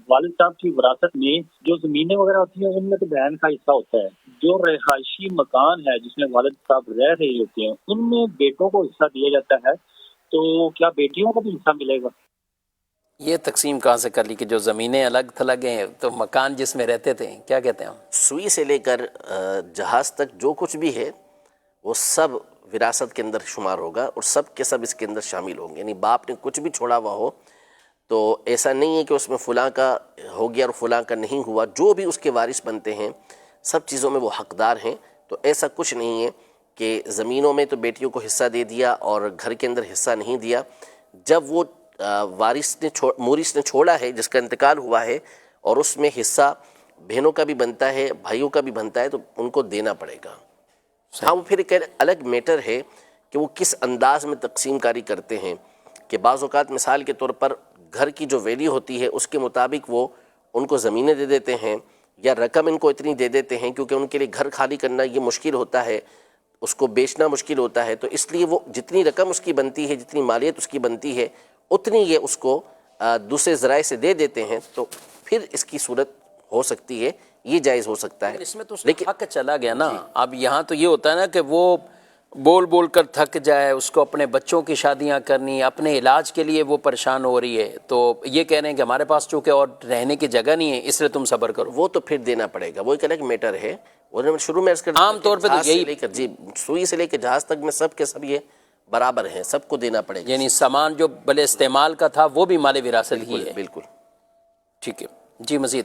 والد صاحب کی وراثت میں جو زمینیں وغیرہ ہوتی ہیں ان میں تو بہن کا حصہ ہوتا ہے، جو رہائشی مکان ہے جس میں والد صاحب رہ رہے ہوتے ہیں ان میں بیٹوں کو حصہ دیا جاتا ہے، تو کیا بیٹیوں کو بھی حصہ ملے گا؟ یہ تقسیم کہاں سے کر لی کہ جو زمینیں الگ تھلگ ہیں تو مکان جس میں رہتے تھے، کیا کہتے ہیں ہم؟ سوئی سے لے کر جہاز تک جو کچھ بھی ہے وہ سب وراثت کے اندر شمار ہوگا اور سب کے سب اس کے اندر شامل ہوں گے، یعنی باپ نے کچھ بھی چھوڑا ہوا ہو تو ایسا نہیں ہے کہ اس میں فلاں کا ہو گیا اور فلاں کا نہیں ہوا، جو بھی اس کے وارث بنتے ہیں سب چیزوں میں وہ حقدار ہیں۔ تو ایسا کچھ نہیں ہے کہ زمینوں میں تو بیٹیوں کو حصہ دے دیا اور گھر کے اندر حصہ نہیں دیا۔ جب وہ مورث نے چھوڑا ہے، جس کا انتقال ہوا ہے، اور اس میں حصہ بہنوں کا بھی بنتا ہے، بھائیوں کا بھی بنتا ہے، تو ان کو دینا پڑے گا۔ ہاں، وہ پھر ایک الگ میٹر ہے کہ وہ کس انداز میں تقسیم کاری کرتے ہیں، کہ بعض اوقات مثال کے طور پر گھر کی جو ویلیو ہوتی ہے اس کے مطابق وہ ان کو زمینیں دے دیتے ہیں، یا رقم ان کو اتنی دے دیتے ہیں کیونکہ ان کے لیے گھر خالی کرنا یہ مشکل ہوتا ہے، اس کو بیچنا مشکل ہوتا ہے، تو اس لیے وہ جتنی رقم اس کی بنتی ہے، جتنی مالیت اس کی بنتی ہے، اتنی یہ اس کو دوسرے ذرائع سے دے دیتے ہیں، تو پھر اس کی صورت ہو سکتی ہے، یہ جائز ہو سکتا ہے۔ اس میں تو حق چلا گیا نا۔ اب یہاں تو یہ ہوتا ہے نا کہ وہ بول بول کر تھک جائے، اس کو اپنے بچوں کی شادیاں کرنی، اپنے علاج کے لیے وہ پریشان ہو رہی ہے، تو یہ کہہ رہے ہیں کہ ہمارے پاس چونکہ اور رہنے کی جگہ نہیں ہے اس لیے تم صبر کرو۔ وہ تو پھر دینا پڑے گا، وہ ایک الگ میٹر ہے۔ شروع میں عام طور پہ تو یہی لے کر جی سوئی سے لے کے جہاز تک میں سب کے سب یہ برابر ہیں، سب کو دینا پڑے گا، یعنی سامان جو بھلے استعمال کا تھا وہ بھی مال وراثت ہی ہے۔ بالکل۔ ٹھیک ہے جی مزید۔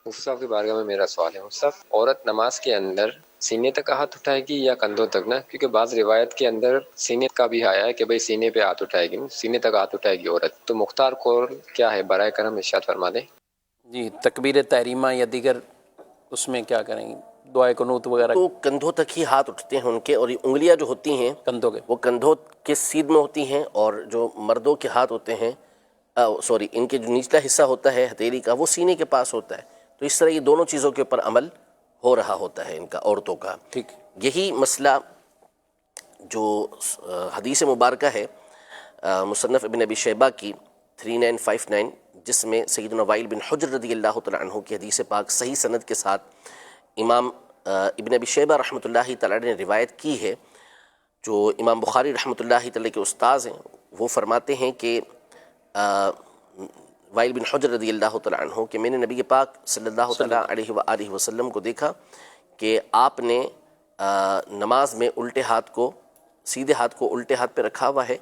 مفتی صاحب کی بارگاہ میں میرا سوال ہے، مفتی صاحب عورت نماز کے اندر سینے تک ہاتھ اٹھائے گی یا کندھوں تک نا؟ کیونکہ بعض روایت کے اندر سینے کا بھی آیا ہے کہ بھئی سینے پہ ہاتھ اٹھائے گی، سینے تک ہاتھ اٹھائے گی عورت، تو مختار قول کیا ہے؟ برائے کرم ارشاد فرما دیں۔ جی تکبیر تحریمہ یا دیگر اس میں کیا کریں گے؟ دعائے قنوت وغیرہ؟ تو کندھوں تک ہی ہاتھ اٹھتے ہیں ان کے، اور یہ انگلیاں جو ہوتی ہیں کندھوں کے، وہ کندھوں کے سیدھ میں ہوتی ہیں، اور جو مردوں کے ہاتھ ہوتے ہیں ان کے جو نچلا حصہ ہوتا ہے ہتھیلی کا وہ سینے کے پاس ہوتا ہے۔ تو اس طرح یہ دونوں چیزوں کے اوپر عمل ہو رہا ہوتا ہے ان کا، عورتوں کا۔ ٹھیک۔ یہی مسئلہ جو حدیث مبارکہ ہے مصنف ابن ابی شیبہ کی 3959، جس میں سیدنا وائل بن حجر رضی اللہ تعالیٰ عنہ کی حدیث پاک صحیح سند کے ساتھ امام ابن ابی شیبہ رحمۃ اللہ تعالیٰ نے روایت کی ہے، جو امام بخاری رحمۃ اللہ تعالیٰ کے استاذ ہیں، وہ فرماتے ہیں کہ وائل بن حجر رضی اللہ تعالیٰ عنہ کہ میں نے نبی پاک صلی اللہ تعالیٰ علیہ وآلہ وسلم کو دیکھا کہ آپ نے نماز میں الٹے ہاتھ کو، سیدھے ہاتھ کو الٹے ہاتھ پہ رکھا ہوا ہے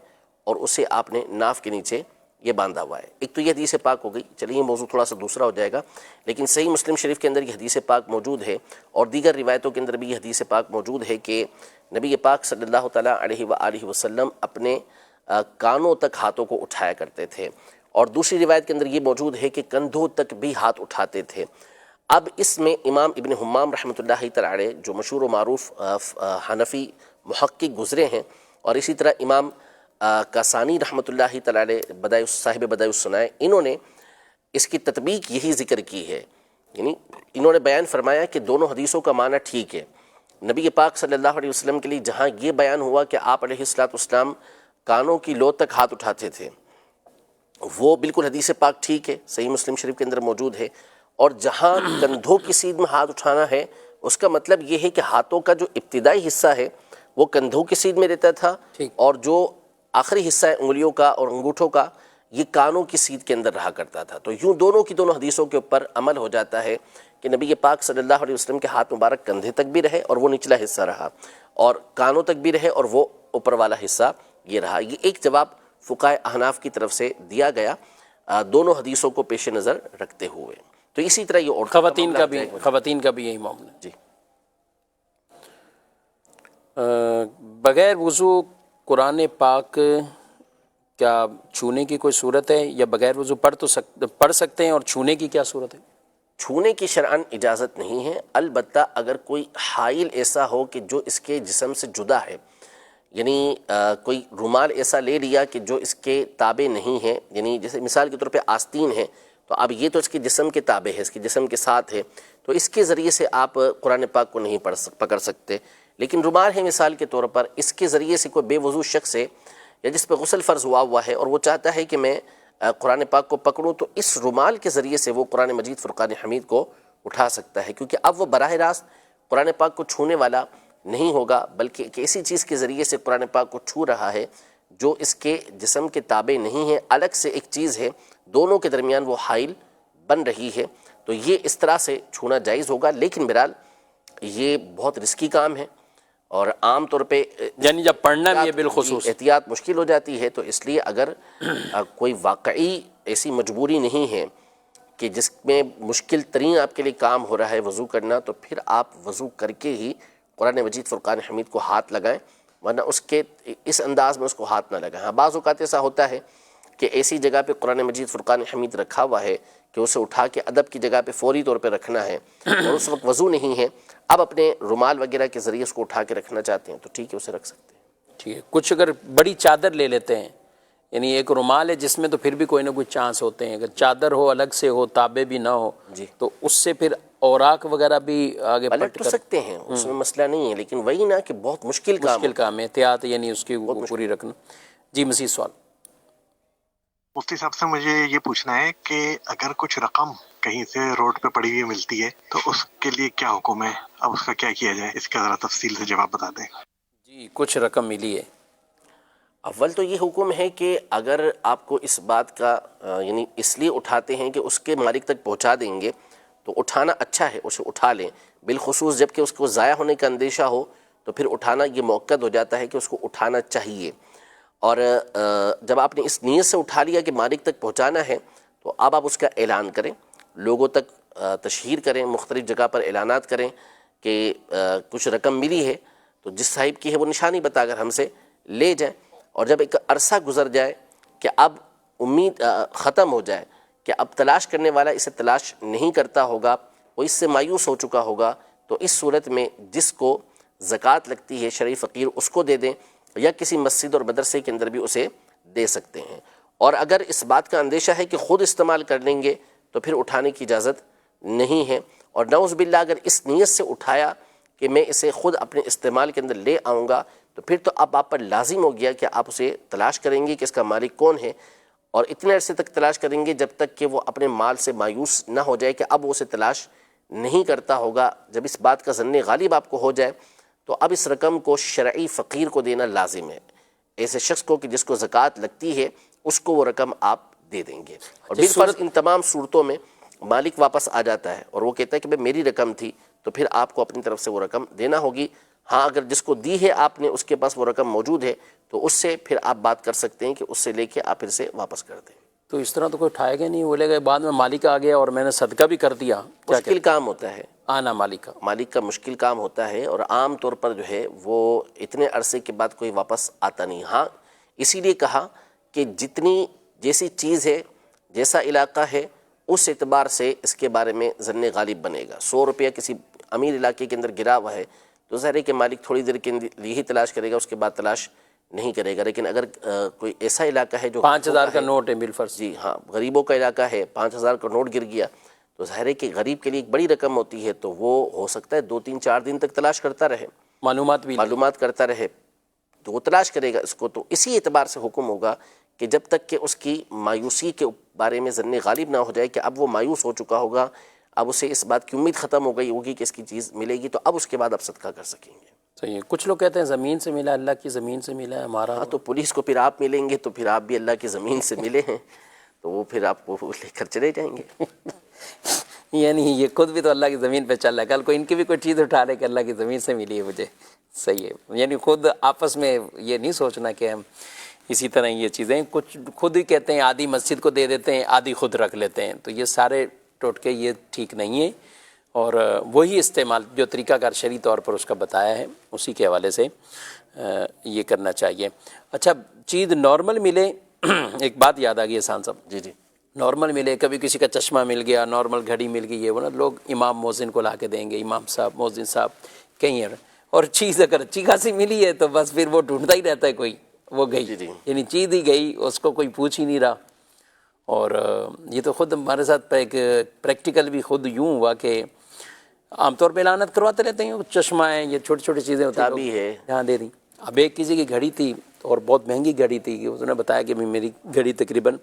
اور اسے آپ نے ناف کے نیچے یہ باندھا ہوا ہے۔ ایک تو یہ حدیث پاک ہو گئی، چلیے یہ موضوع تھوڑا سا دوسرا ہو جائے گا، لیکن صحیح مسلم شریف کے اندر یہ حدیث پاک موجود ہے، اور دیگر روایتوں کے اندر بھی یہ حدیث پاک موجود ہے کہ نبی پاک صلی اللہ تعالیٰ علیہ وآلہ وسلم اپنے کانوں تک ہاتھوں کو اٹھایا کرتے تھے، اور دوسری روایت کے اندر یہ موجود ہے کہ کندھوں تک بھی ہاتھ اٹھاتے تھے۔ اب اس میں امام ابن حمام رحمۃ اللہ تعالیٰ علیہ جو مشہور و معروف حنفی محقق گزرے ہیں، اور اسی طرح امام کاسانی رحمۃ اللہ تعالیٰ علیہ صاحب بدائع الصنائع، انہوں نے اس کی تطبیق یہی ذکر کی ہے، یعنی انہوں نے بیان فرمایا کہ دونوں حدیثوں کا معنی ٹھیک ہے۔ نبی پاک صلی اللہ علیہ وسلم کے لیے جہاں یہ بیان ہوا کہ آپ علیہ الصلوۃ والسلام کانوں کی لو تک ہاتھ اٹھاتے تھے، وہ بالکل حدیث پاک ٹھیک ہے، صحیح مسلم شریف کے اندر موجود ہے، اور جہاں کندھوں کی سیدھ میں ہاتھ اٹھانا ہے اس کا مطلب یہ ہے کہ ہاتھوں کا جو ابتدائی حصہ ہے وہ کندھوں کی سیدھ میں رہتا تھا، اور جو آخری حصہ ہے انگلیوں کا اور انگوٹھوں کا یہ کانوں کی سیدھ کے اندر رہا کرتا تھا. تو یوں دونوں کی دونوں حدیثوں کے اوپر عمل ہو جاتا ہے کہ نبی پاک صلی اللہ علیہ وسلم کے ہاتھ مبارک کندھے تک بھی رہے اور وہ نچلا حصہ رہا، اور کانوں تک بھی رہے اور وہ اوپر والا حصہ یہ رہا. یہ ایک جواب فقہائے احناف کی طرف سے دیا گیا دونوں حدیثوں کو پیش نظر رکھتے ہوئے. تو اسی طرح یہ خواتین کا بھی یہی معاملہ. جی. بغیر وضو قرآن پاک کیا چھونے کی کوئی صورت ہے، یا بغیر وضو پڑھ سکتے ہیں، اور چھونے کی کیا صورت ہے؟ چھونے کی شرعاً اجازت نہیں ہے، البتہ اگر کوئی حائل ایسا ہو کہ جو اس کے جسم سے جدا ہے، یعنی کوئی رومال ایسا لے لیا کہ جو اس کے تابع نہیں ہے، یعنی جیسے مثال کے طور پہ آستین ہے، تو اب یہ تو اس کے جسم کے تابع ہے، اس کے جسم کے ساتھ ہے، تو اس کے ذریعے سے آپ قرآن پاک کو نہیں پکڑ سکتے. لیکن رومال ہے مثال کے طور پر، اس کے ذریعے سے کوئی بے وضو شخص ہے یا جس پہ غسل فرض ہوا ہے اور وہ چاہتا ہے کہ میں قرآن پاک کو پکڑوں، تو اس رومال کے ذریعے سے وہ قرآن مجید فرقان حمید کو اٹھا سکتا ہے، کیونکہ اب وہ براہ راست قرآن پاک کو چھونے والا نہیں ہوگا، بلکہ ایک ایسی چیز کے ذریعے سے قرآن پاک کو چھو رہا ہے جو اس کے جسم کے تابع نہیں ہے، الگ سے ایک چیز ہے، دونوں کے درمیان وہ حائل بن رہی ہے. تو یہ اس طرح سے چھونا جائز ہوگا. لیکن بہرحال یہ بہت رسکی کام ہے، اور عام طور پہ یعنی جب پڑھنا بھی ہے بالخصوص احتیاط مشکل ہو جاتی ہے. تو اس لیے اگر کوئی واقعی ایسی مجبوری نہیں ہے کہ جس میں مشکل ترین آپ کے لیے کام ہو رہا ہے وضو کرنا، تو پھر آپ وضو کر کے ہی قرآن مجید فرقان حمید کو ہاتھ لگائیں، ورنہ اس کے اس انداز میں اس کو ہاتھ نہ لگائیں. ہاں بعض اوقات ایسا ہوتا ہے کہ ایسی جگہ پہ قرآن مجید فرقان حمید رکھا ہوا ہے کہ اسے اٹھا کے ادب کی جگہ پہ فوری طور پہ رکھنا ہے اور اس وقت وضو نہیں ہے، اب اپنے رومال وغیرہ کے ذریعے اس کو اٹھا کے رکھنا چاہتے ہیں تو ٹھیک ہے، اسے رکھ سکتے ہیں. ٹھیک ہے. کچھ اگر بڑی چادر لے لیتے ہیں، یعنی ایک رومال ہے جس میں تو پھر بھی کوئی نہ کوئی چانس ہوتے ہیں، اگر چادر ہو الگ سے ہو تابع بھی نہ ہو جی تو اس سے پھر اوراق وغیرہ بھی آگے پلٹ تو سکتے ہیں، اس میں مسئلہ نہیں ہے، لیکن وہی نا کہ بہت مشکل کام ہے، احتیاط یعنی اس کی پوری رکھنا. جی مزید سوال. مفتی صاحب سے مجھے یہ پوچھنا ہے کہ اگر کچھ رقم کہیں سے روڈ پہ پڑی ہوئی ملتی ہے تو اس کے لیے کیا حکم ہے، اب اس کا کیا کیا جائے، اس کا ذرا تفصیل سے جواب بتا دیں. جی کچھ رقم ملی ہے، اول تو یہ حکم ہے کہ اگر آپ کو اس بات کا یعنی اس لیے اٹھاتے ہیں کہ اس کے مالک تک پہنچا دیں گے تو اٹھانا اچھا ہے، اسے اٹھا لیں، بالخصوص جب کہ اس کو ضائع ہونے کا اندیشہ ہو تو پھر اٹھانا یہ موقع ہو جاتا ہے کہ اس کو اٹھانا چاہیے. اور جب آپ نے اس نیت سے اٹھا لیا کہ مالک تک پہنچانا ہے تو اب آپ اس کا اعلان کریں، لوگوں تک تشہیر کریں، مختلف جگہ پر اعلانات کریں کہ کچھ رقم ملی ہے، تو جس صاحب کی ہے وہ نشانی بتا کر ہم سے لے جائیں. اور جب ایک عرصہ گزر جائے کہ اب امید ختم ہو جائے کہ اب تلاش کرنے والا اسے تلاش نہیں کرتا ہوگا، وہ اس سے مایوس ہو چکا ہوگا، تو اس صورت میں جس کو زکوٰۃ لگتی ہے شرعی فقیر اس کو دے دیں، یا کسی مسجد اور مدرسے کے اندر بھی اسے دے سکتے ہیں. اور اگر اس بات کا اندیشہ ہے کہ خود استعمال کر لیں گے تو پھر اٹھانے کی اجازت نہیں ہے. اور نعوذ باللہ اگر اس نیت سے اٹھایا کہ میں اسے خود اپنے استعمال کے اندر لے آؤں گا تو پھر تو اب آپ پر لازم ہو گیا کہ آپ اسے تلاش کریں گے کہ اس کا مالک کون ہے، اور اتنے عرصے تک تلاش کریں گے جب تک کہ وہ اپنے مال سے مایوس نہ ہو جائے کہ اب وہ اسے تلاش نہیں کرتا ہوگا. جب اس بات کا ظن غالب آپ کو ہو جائے تو اب اس رقم کو شرعی فقیر کو دینا لازم ہے، ایسے شخص کو کہ جس کو زکوٰۃ لگتی ہے اس کو وہ رقم آپ دے دیں گے. اور بالفرض ان تمام صورتوں میں مالک واپس آ جاتا ہے اور وہ کہتا ہے کہ بھئی میری رقم تھی، تو پھر آپ کو اپنی طرف سے وہ رقم دینا ہوگی. ہاں اگر جس کو دی ہے آپ نے اس کے پاس وہ رقم موجود ہے تو اس سے پھر آپ بات کر سکتے ہیں کہ اس سے لے کے آپ پھر سے واپس کر دیں. تو اس طرح تو کوئی اٹھائے گا نہیں، بولے گا بعد میں مالک آ گیا اور میں نے صدقہ بھی کر دیا. مشکل کام ہوتا ہے آنا مالک کا مشکل کام ہوتا ہے، اور عام طور پر جو ہے وہ اتنے عرصے کے بعد کوئی واپس آتا نہیں. ہاں اسی لیے کہا کہ جتنی جیسی چیز ہے، جیسا علاقہ ہے، اس اعتبار سے اس کے بارے میں ظن غالب بنے گا. 100 روپیہ کسی امیر علاقے کے اندر گرا ہوا ہے تو ظاہر ہے کہ مالک تھوڑی دیر کے لیے ہی تلاش کرے گا، اس کے بعد تلاش نہیں کرے گا. لیکن اگر کوئی ایسا علاقہ ہے جو 5000 کا نوٹ ہے بالفرض، جی ہاں غریبوں کا علاقہ ہے، 5000 کا نوٹ گر گیا تو ظاہر ہے کہ غریب کے لیے ایک بڑی رقم ہوتی ہے، تو وہ ہو سکتا ہے 2-3-4 دن تک تلاش کرتا رہے، معلومات کرتا رہے، تو وہ تلاش کرے گا اس کو. تو اسی اعتبار سے حکم ہوگا کہ جب تک کہ اس کی مایوسی کے بارے میں ظن غالب نہ ہو جائے کہ اب وہ مایوس ہو چکا ہوگا، اب اسے اس بات کی امید ختم ہو گئی ہوگی کہ اس کی چیز ملے گی، تو اب اس کے بعد آپ صدقہ کر سکیں گے. صحیح ہے. کچھ لوگ کہتے ہیں زمین سے ملا، اللہ کی زمین سے ملا ہے ہمارا. ہاں تو پولیس کو پھر آپ ملیں گے تو پھر آپ بھی اللہ کی زمین سے ملے ہیں تو وہ پھر آپ کو لے کر چلے جائیں گے. یعنی یہ خود بھی تو اللہ کی زمین پہ چل رہا ہے، کل کو ان کی بھی کوئی چیز اٹھا رہے کہ اللہ کی زمین سے ملی ہے مجھے. صحیح ہے. یعنی خود آپس میں یہ نہیں سوچنا کہ ہم اسی طرح یہ چیزیں کچھ خود ہی کہتے ہیں، آدھی مسجد کو دے دیتے ہیں، آدھی خود رکھ لیتے ہیں. تو یہ سارے ٹوٹکے یہ ٹھیک نہیں ہے، اور وہی استعمال جو طریقہ کار شرعی طور پر اس کا بتایا ہے اسی کے حوالے سے یہ کرنا چاہیے. اچھا، چیز نارمل ملے ایک بات یاد آ گئی احسان صاحب. جی جی. نارمل ملے، کبھی کسی کا چشمہ مل گیا، نارمل گھڑی مل گئی، یہ وہ نا لوگ امام مؤذن کو لا کے دیں گے، امام صاحب، مؤذن صاحب کہیں. اور چیز اگر اچھی خاصی ملی ہے تو بس پھر وہ ڈھونڈتا ہی رہتا ہے کوئی، وہ گئی. جی جی. یعنی چیز ہی گئی، اس کو کوئی پوچھ ہی نہیں رہا. اور یہ تو خود ہمارے ساتھ ایک پریکٹیکل بھی خود یوں ہوا کہ عام طور پہ اعلانات کرواتے رہتے ہیں، چشمہ ہے، یہ چھوٹی چھوٹی چیزیں ہوتی ہیں، چابی ہے، یہاں دے دیں. اب ایک کسی کی گھڑی تھی اور بہت مہنگی گھڑی تھی، اس نے بتایا کہ میری گھڑی تقریباً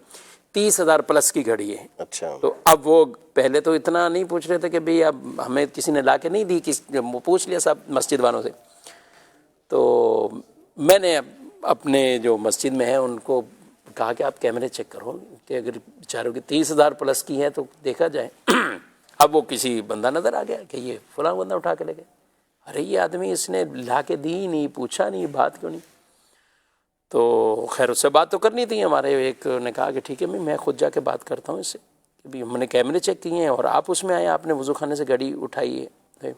30,000 پلس کی گھڑی ہے. اچھا. تو اب وہ پہلے تو اتنا نہیں پوچھ رہے تھے کہ بھئی اب ہمیں کسی نے لا کے نہیں دی، پوچھ لیا صاحب مسجد والوں سے. تو میں نے اپنے جو مسجد میں ہیں ان کو کہا کہ آپ کیمرے چیک کرو کہ اگر بیچاروں کی 30,000 پلس کی ہے تو دیکھا جائے. اب وہ کسی بندہ نظر آ گیا کہ یہ فلاں بندہ اٹھا کے لے گئے. ارے یہ آدمی اس نے لا کے دی نہیں، پوچھا نہیں، بات کیوں نہیں. تو خیر اس سے بات تو کرنی تھی. ہمارے ایک نے کہا کہ ٹھیک ہے میں خود جا کے بات کرتا ہوں اس سے کہ بھی ہم نے کیمرے چیک کیے ہیں اور آپ اس میں آئے، آپ نے وضو خانے سے گھڑی اٹھائی ہے.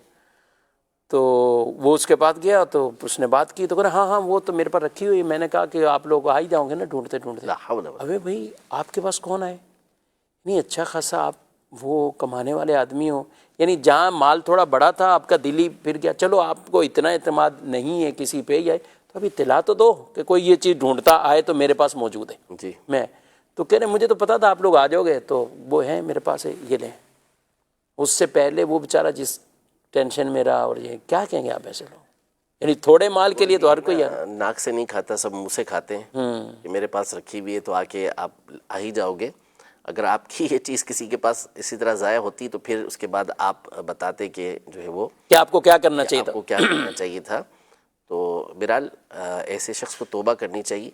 تو وہ اس کے بعد گیا تو اس نے بات کی تو کہا ہاں وہ تو میرے پاس رکھی ہوئی. میں نے کہا کہ آپ لوگ آ ہی جاؤ گے نا ڈھونڈتے ڈھونڈتے. ابے بھائی آپ کے پاس کون آئے؟ نہیں اچھا خاصا آپ وہ کمانے والے آدمی ہو، یعنی جہاں مال تھوڑا بڑا تھا آپ کا دل ہی پھر گیا. چلو آپ کو اتنا اعتماد نہیں ہے کسی پہ ہی آئے تو اب اطلاع تو دو کہ کوئی یہ چیز ڈھونڈتا آئے تو میرے پاس موجود ہے. جی. میں تو کہہ رہے مجھے تو پتا تھا آپ لوگ آ جاؤ گے تو وہ ہیں میرے پاس ہے، یہ لیں. اس سے پہلے وہ بیچارہ جس ٹینشن میں رہا. اور یہ کیا کہیں گے آپ ایسے لوگ، یعنی تھوڑے مال کے لیے تو ہر کوئی ناک سے نہیں کھاتا، سب منہ سے کھاتے ہیں کہ میرے پاس رکھی ہوئی ہے تو آ کے آپ آ ہی جاؤ گے. اگر آپ کی یہ چیز کسی کے پاس اسی طرح ضائع ہوتی تو پھر اس کے بعد آپ بتاتے کہ جو ہے وہ کہ آپ کو کیا کرنا چاہیے تھا، آپ کو کیا کرنا چاہیے تھا. تو بہرحال ایسے شخص کو توبہ کرنی چاہیے.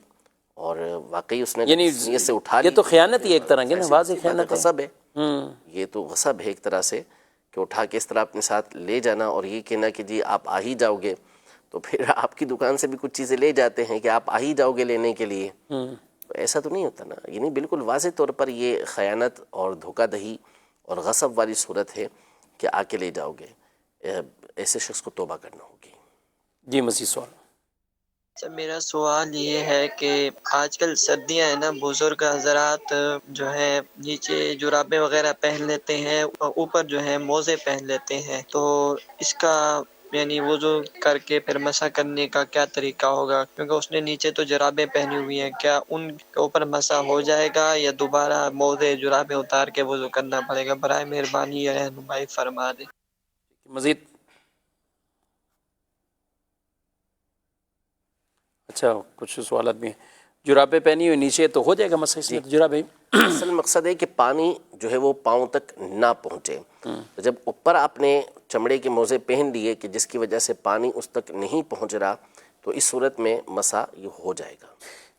اور واقعی اس نے یعنی نیت سے اٹھا لی. یہ تو خیانت ہی ایک طرح کی نا، واضح خیانت ہے، غصب ہے. یہ تو غصب ہے ایک طرح سے کہ اٹھا کے اس طرح اپنے ساتھ لے جانا اور یہ کہنا کہ جی آپ آ ہی جاؤ گے. تو پھر آپ کی دکان سے بھی کچھ چیزیں لے جاتے ہیں کہ آپ آ ہی جاؤ گے لینے کے لیے. ایسا تو نہیں ہوتا نا. یعنی بالکل واضح طور پر یہ خیانت اور دھوکہ دہی اور غصب والی صورت ہے کہ آ کے لے جاؤ گے. ایسے شخص کو توبہ کرنا ہوگی. جی مزید سوال. سر میرا سوال یہ ہے کہ آج کل سردیاں ہیں نا، بزرگ حضرات جو ہے نیچے جرابیں وغیرہ پہن لیتے ہیں، اوپر جو ہے موزے پہن لیتے ہیں. تو اس کا یعنی وضو کر کے پھر مسح کرنے کا کیا طریقہ ہوگا؟ کیونکہ اس نے نیچے تو جرابیں پہنی ہوئی ہیں، کیا ان کے اوپر مسح ہو جائے گا یا دوبارہ موزے جرابیں اتار کے وضو کرنا پڑے گا؟ برائے مہربانی یہ رہنمائی فرما دیں. مزید. اچھا کچھ سوالات بھی ہیں. جرابیں پہنی ہوئی نیچے تو ہو جائے گا مسح اس میں؟ جرابیں اصل مقصد ہے کہ پانی جو ہے وہ پاؤں تک نہ پہنچے. جب اوپر آپ نے چمڑے کے موزے پہن لیے کہ جس کی وجہ سے پانی اس تک نہیں پہنچ رہا تو اس صورت میں مسح یہ ہو جائے گا.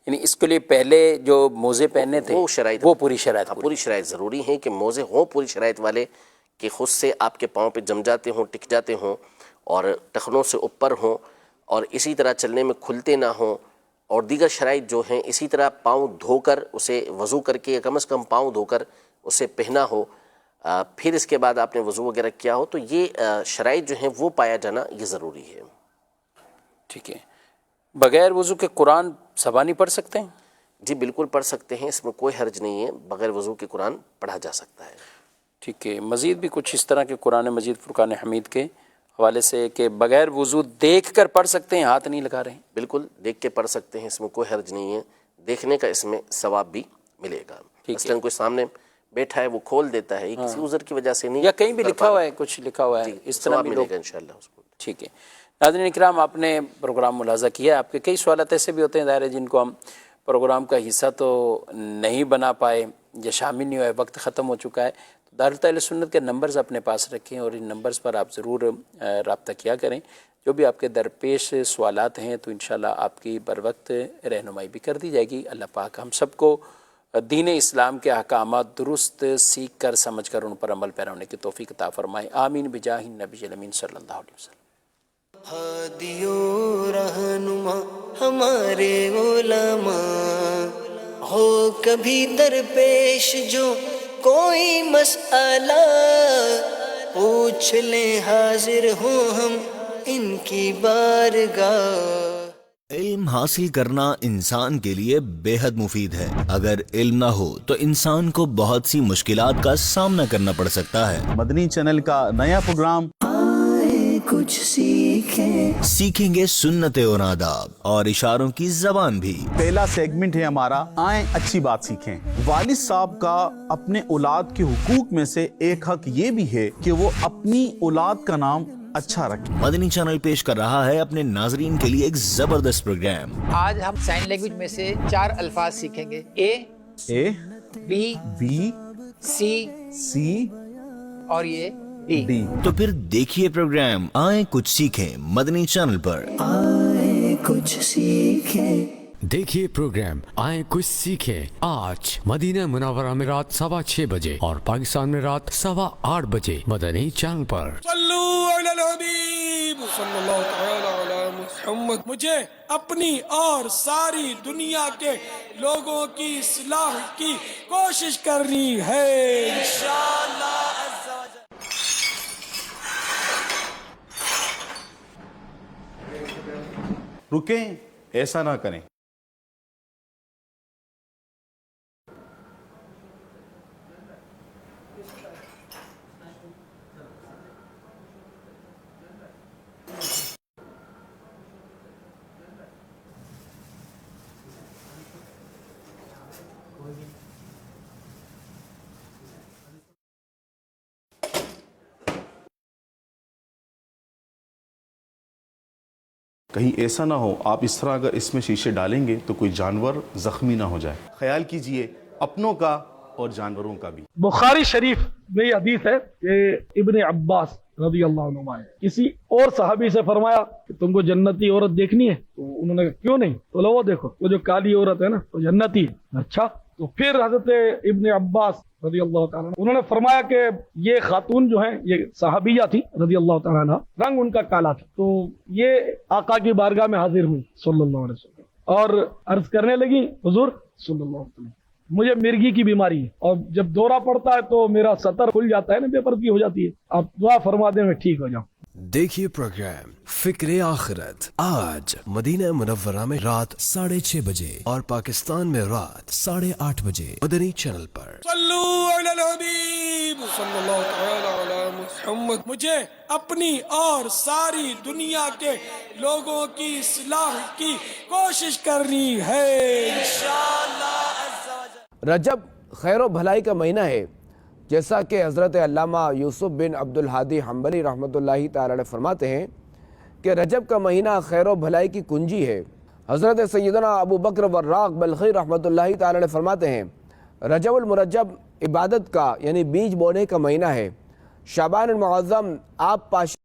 یعنی اس کے لیے پہلے جو موزے پہننے تھے وہ شرائط، وہ پوری شرائط پوری شرائط ضروری ہے کہ موزے ہوں پوری شرائط والے کہ خود سے آپ کے پاؤں پہ جم جاتے ہوں، ٹک جاتے ہوں اور ٹخنوں سے اوپر ہوں اور اسی طرح چلنے میں کھلتے نہ ہوں. اور دیگر شرائط جو ہیں اسی طرح پاؤں دھو کر اسے وضو کر کے کم از کم پاؤں دھو کر اسے پہنا ہو، پھر اس کے بعد آپ نے وضو وغیرہ کیا ہو. تو یہ شرائط جو ہیں وہ پایا جانا یہ ضروری ہے. ٹھیک ہے. بغیر وضو کے قرآن زبانی پڑھ سکتے ہیں؟ جی بالکل پڑھ سکتے ہیں، اس میں کوئی حرج نہیں ہے. بغیر وضو کے قرآن پڑھا جا سکتا ہے. ٹھیک ہے. مزید بھی کچھ اس طرح کے قرآن مجید فرقان حمید کے حوالے سے کہ بغیر وضو دیکھ کر پڑھ سکتے ہیں، ہاتھ نہیں لگا رہے ہیں؟ بالکل دیکھ کے پڑھ سکتے ہیں، اس میں کوئی حرج نہیں ہے. دیکھنے کا اس میں ثواب بھی ملے گا. مثلاً کوئی سامنے بیٹھا ہے وہ کھول دیتا ہے، یہ کسی عذر کی وجہ سے نہیں، یا کہیں بھی لکھا ہوا ہے، کچھ لکھا ہوا ہے اس طرح بھی ملے گا انشاءاللہ اس کو. ٹھیک ہے. ناظرین اکرام، آپ نے پروگرام ملاحظہ کیا، آپ کے کئی سوالات ایسے بھی ہوتے ہیں ظاہر ہے جن کو ہم پروگرام کا حصہ تو نہیں بنا پائے یا شامل نہیں ہوئے، وقت ختم ہو چکا ہے. دارالحکومت اہل سنت کے نمبرز اپنے پاس رکھیں اور ان نمبرز پر آپ ضرور رابطہ کیا کریں. جو بھی آپ کے درپیش سوالات ہیں تو انشاءاللہ آپ کی بر وقت رہنمائی بھی کر دی جائے گی۔ اللہ پاک ہم سب کو دین اسلام کے احکامات درست سیکھ کر سمجھ کر ان پر عمل پیرا ہونے کی توفیق عطا فرمائے، آمین بجاہ النبی الامین صلی اللہ علیہ وسلم۔ ہادی و رہنما ہمارے علماء، ہو کبھی درپیش جو کوئی مسئلہ، پوچھ لیں حاضر ہوں ہم ان کی بارگاہ۔ علم حاصل کرنا انسان کے لیے بے حد مفید ہے۔ اگر علم نہ ہو تو انسان کو بہت سی مشکلات کا سامنا کرنا پڑ سکتا ہے۔ مدنی چینل کا نیا پروگرام کچھ سیکھیں گے سنت اور آداب اور اشاروں کی زبان بھی۔ پہلا سیگمنٹ ہے ہمارا آئیں اچھی بات سیکھیں۔ والد صاحب کا اپنے اولاد کے حقوق میں سے ایک حق یہ بھی ہے کہ وہ اپنی اولاد کا نام اچھا رکھیں۔ مدنی چینل پیش کر رہا ہے اپنے ناظرین کے لیے ایک زبردست پروگرام۔ آج ہم سائن لینگویج میں سے 4 الفاظ سیکھیں گے، اے بی سی اور یہ ڈی۔ تو پھر دیکھیے پروگرام آئیں کچھ سیکھیں مدنی چینل پر۔ آئیں کچھ سیکھیں، دیکھیے پروگرام آئیں کچھ سیکھیں آج مدینہ منورہ میں رات 6:15 بجے اور پاکستان میں رات 8:15 بجے مدنی چینل پر۔ صلو علی الحبیب صلی اللہ تعالی علی محمد۔ مجھے اپنی اور ساری دنیا کے لوگوں کی اصلاح کی کوشش کرنی ہے انشاءاللہ عز و جل۔ رکیں، ایسا نہ کریں۔ کہیں ایسا نہ ہو آپ اس طرح اگر اس میں شیشے ڈالیں گے تو کوئی جانور زخمی نہ ہو جائے۔ خیال کیجئے اپنوں کا اور جانوروں کا بھی۔ بخاری شریف میں یہ حدیث ہے کہ ابن عباس رضی اللہ عنہ نے کسی اور صحابی سے فرمایا کہ تم کو جنتی عورت دیکھنی ہے؟ تو انہوں نے کہا کیوں نہیں؟ تو وہ دیکھو وہ جو کالی عورت ہے نا تو جنتی ہے۔ اچھا، تو پھر حضرت ابن عباس رضی اللہ تعالیٰ انہوں نے فرمایا کہ یہ خاتون جو ہیں یہ صحابیہ تھی رضی اللہ تعالیٰ عنہ، رنگ ان کا کالا تھا، تو یہ آقا کی بارگاہ میں حاضر ہوئی صلی اللہ علیہ وسلم اور عرض کرنے لگی حضور صلی اللہ علیہ وسلم مجھے مرگی کی بیماری ہے اور جب دورہ پڑتا ہے تو میرا سطر کھل جاتا ہے نا، بے پردگی ہو جاتی ہے، آپ دعا فرما دیں میں ٹھیک ہو جاؤں۔ دیکھیے پروگرام فکر آخرت آج مدینہ منورہ میں رات 6:30 بجے اور پاکستان میں رات 8:30 بجے مدنی چینل پر۔ صلو علی الحبیب صلی اللہ تعالی علی محمد۔ مجھے اپنی اور ساری دنیا کے لوگوں کی اصلاح کی کوشش کرنی ہے انشاءاللہ عز و جل۔ رجب خیر و بھلائی کا مہینہ ہے، جیسا کہ حضرت علامہ یوسف بن عبد الہادی حنبلی رحمۃ اللہ تعالی علیہ فرماتے ہیں کہ رجب کا مہینہ خیر و بھلائی کی کنجی ہے۔ حضرت سیدنا ابو بکر وراق بلخی رحمۃ اللہ تعالی علیہ فرماتے ہیں رجب المرجب عبادت کا یعنی بیج بونے کا مہینہ ہے۔ شعبان المعظم آپ پاش